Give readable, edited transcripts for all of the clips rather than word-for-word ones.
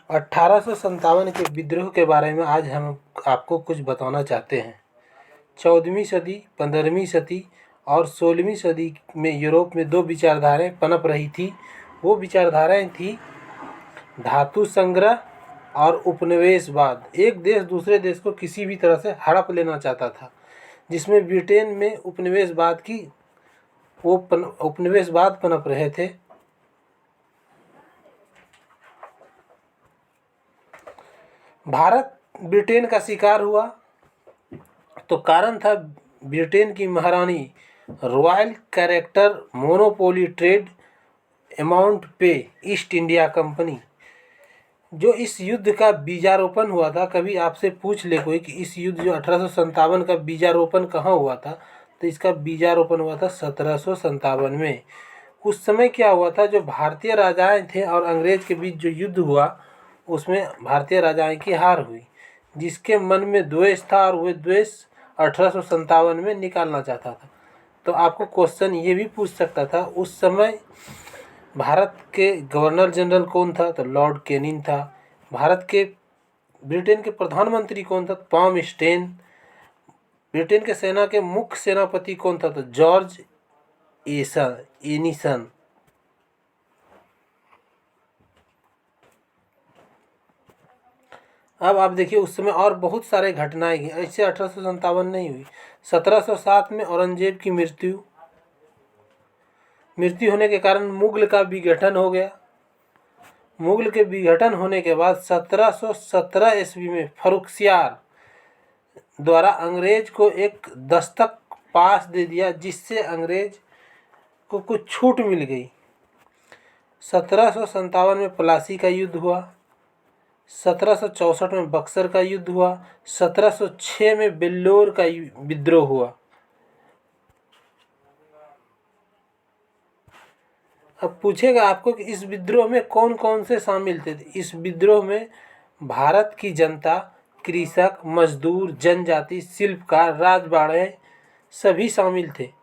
1857 के विद्रोह के बारे में आज हम आपको कुछ बताना चाहते हैं। 14वीं सदी, 15वीं सदी और 16वीं सदी में यूरोप में दो विचारधाराएं पनप रही थी। वो विचारधाराएं थी धातु संग्रह और उपनिवेशवाद। एक देश दूसरे देश को किसी भी तरह से हड़प लेना चाहता था, जिसमें ब्रिटेन में उपनिवेशवाद पनप रहे थे। भारत ब्रिटेन का शिकार हुआ तो कारण था ब्रिटेन की महारानी royal character monopoly trade amount पे ईस्ट इंडिया कंपनी, जो इस युद्ध का बीजारोपण हुआ था। कभी आपसे पूछ ले कोई कि इस युद्ध जो 1857 का बीजारोपण कहाँ हुआ था, तो इसका बीजारोपण हुआ था 1757 में। उस समय क्या हुआ था, जो भारतीय राजाएं थे और अंग्रेज के बीच जो युद्ध हुआ उसमें भारतीय राजाएं की हार हुई, जिसके मन में द्वेष था और वह द्वेष 1857 में निकालना चाहता था। तो आपको क्वेश्चन ये भी पूछ सकता था, उस समय भारत के गवर्नर जनरल कौन था, तो लॉर्ड कैनिंग था। ब्रिटेन के प्रधानमंत्री कौन था, टॉम स्टेन। ब्रिटेन के सेना के मुख्य सेनापति कौन था, तो जॉर्ज एनिसन। अब आप देखिए उस समय और बहुत सारे घटनाएं हुई। ऐसे 1857 नहीं हुई। 1707 में औरंगजेब की मृत्यु होने के कारण मुगल का विघटन हो गया। मुगल के विघटन होने के बाद 1717 ईस्वी में फर्रुखसियार द्वारा अंग्रेज को एक दस्तक पास दे दिया, जिससे अंग्रेज को कुछ छूट मिल गई। 1757 में प्लासी का युद्ध हुआ। 1764 में बक्सर का युद्ध हुआ। 1706 में वेल्लोर का विद्रोह हुआ। अब पूछेगा आपको कि इस विद्रोह में कौन कौन से शामिल थे। इस विद्रोह में भारत की जनता, कृषक, मजदूर, जनजाति, शिल्पकार, राजवाड़े सभी शामिल थे।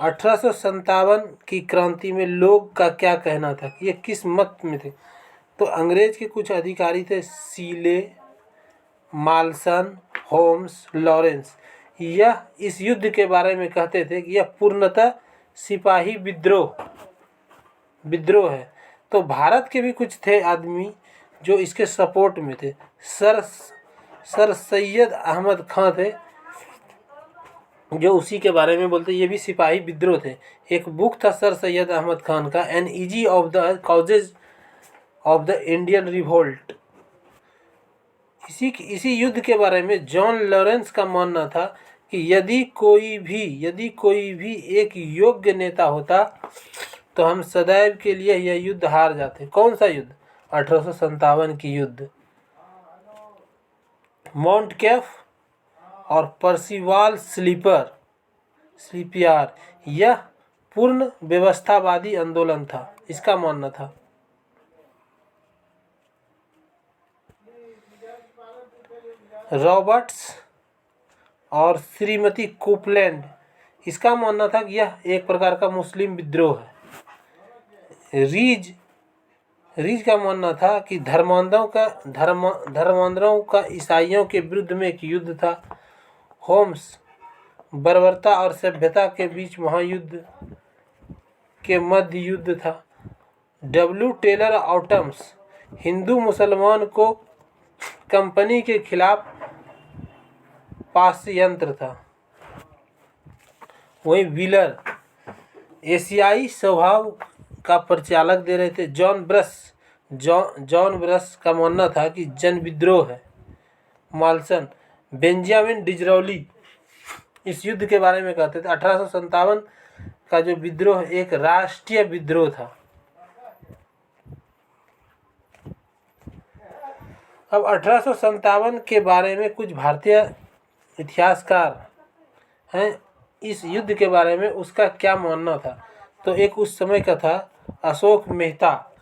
1857 की क्रांति में लोग का क्या कहना था, ये किस मत में थे। तो अंग्रेज के कुछ अधिकारी थे, सीले, मालसन, होम्स, लॉरेंस। यह इस युद्ध के बारे में कहते थे कि यह पूर्णतः सिपाही विद्रोह है। तो भारत के भी कुछ थे आदमी जो इसके सपोर्ट में थे। सर सैयद अहमद खां थे, जो उसी के बारे में बोलते, ये भी सिपाही विद्रोह थे। एक बुक था सर सैयद अहमद खान का, an easy of the causes of the Indian revolt. इसी युद्ध के बारे में जॉन लॉरेंस का मानना था कि यदि कोई भी एक योग्य नेता होता तो हम सदैव के लिए यह युद्ध हार जाते। कौन सा युद्ध? 1857 की युद्ध। मॉन्टकैफ और पर्सिवाल स्लीपियर यह पूर्ण व्यवस्थावादी आंदोलन था, इसका मानना था। रॉबर्ट्स और श्रीमती कोपलैंड, इसका मानना था कि यह एक प्रकार का मुस्लिम विद्रोह है। रीज का मानना था कि धर्मांतरों का ईसाइयों के विरुद्ध में एक युद्ध था। होम्स बर्बरता और सभ्यता के बीच महायुद्ध के मध्य युद्ध था। डब्ल्यू टेलर ऑटम्स हिंदू मुसलमान को कंपनी के खिलाफ पाषयंत्र था। वहीं व्हीलर एशियाई स्वभाव का परिचालक दे रहे थे। जॉन ब्रश का मानना था कि जन विद्रोह है। मालसन बेंजामिन डिजराउली इस युद्ध के बारे में कहते थे 1857 का जो विद्रोह एक राष्ट्रीय विद्रोह था। अब 1857 के बारे में कुछ भारतीय इतिहासकार हैं, इस युद्ध के बारे में उसका क्या मानना था। तो एक उस समय का था Ashok Mehta,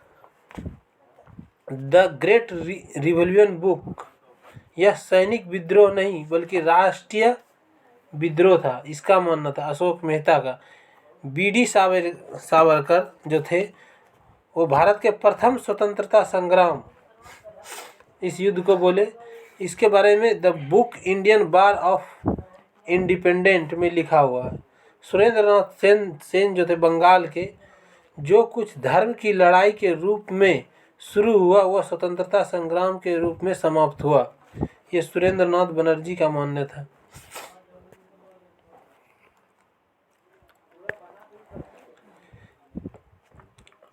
the great revolution book. यह सैनिक विद्रोह नहीं बल्कि राष्ट्रीय विद्रोह था, इसका मानना था अशोक मेहता का। बी डी सावरकर जो थे वो भारत के प्रथम स्वतंत्रता संग्राम इस युद्ध को बोले। इसके बारे में the book Indian bar of independent में लिखा हुआ है। सुरेंद्र नाथ सेन जो थे बंगाल के, जो कुछ धर्म की लड़ाई के रूप में शुरू हुआ वह स्वतंत्रता संग्राम के रूप में समाप्त हुआ, ये सुरेंद्र नाथ बनर्जी का मानना था।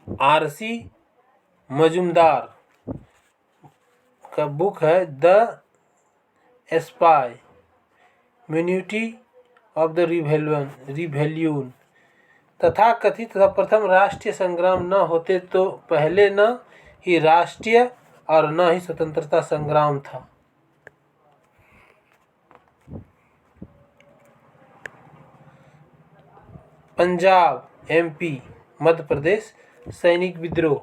आरसी मजुमदार का बुक है द स्पाई मिन्यूटी ऑफ द रिवेल्यून। तथा कथित तथा प्रथम राष्ट्रीय संग्राम न होते तो पहले न ही राष्ट्रीय और न ही स्वतंत्रता संग्राम था। पंजाब, एमपी, मध्य प्रदेश सैनिक विद्रोह,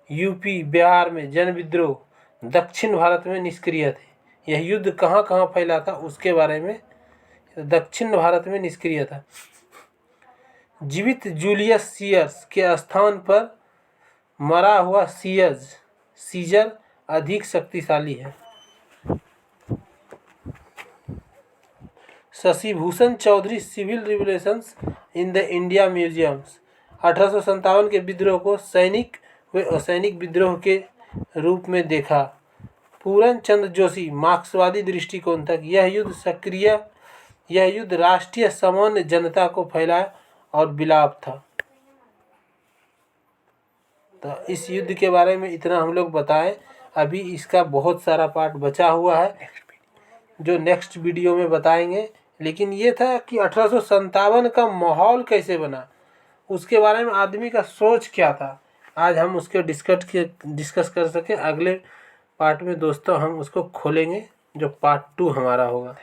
यूपी बिहार में जन विद्रोह, दक्षिण भारत में निष्क्रिय थे। यह युद्ध कहाँ कहाँ फैला था उसके बारे में, दक्षिण भारत में निष्क्रिय था। जीवित जूलियस सीजर के स्थान पर मरा हुआ सीजर अधिक शक्तिशाली है। Shashi Bhushan Chaudhary civil revolutions in the India museums. 1857 के विद्रोह को सैनिक व असैनिक विद्रोह के रूप में देखा। पूरन चंद्र जोशी मार्क्सवादी दृष्टिकोण तक यह युद्ध राष्ट्रीय सामान्य जनता को फैलाया और विलाप था। तो इस युद्ध के बारे में इतना हम लोग बताएं। अभी इसका बहुत सारा पार्ट बचा हुआ है जो नेक्स्ट वीडियो में बताएंगे। लेकिन ये था कि 1857 का माहौल कैसे बना, उसके बारे में आदमी का सोच क्या था, आज हम उसके डिस्कस कर सके। अगले पार्ट में दोस्तों हम उसको खोलेंगे जो पार्ट 2 हमारा होगा।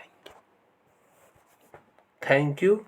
Thank you.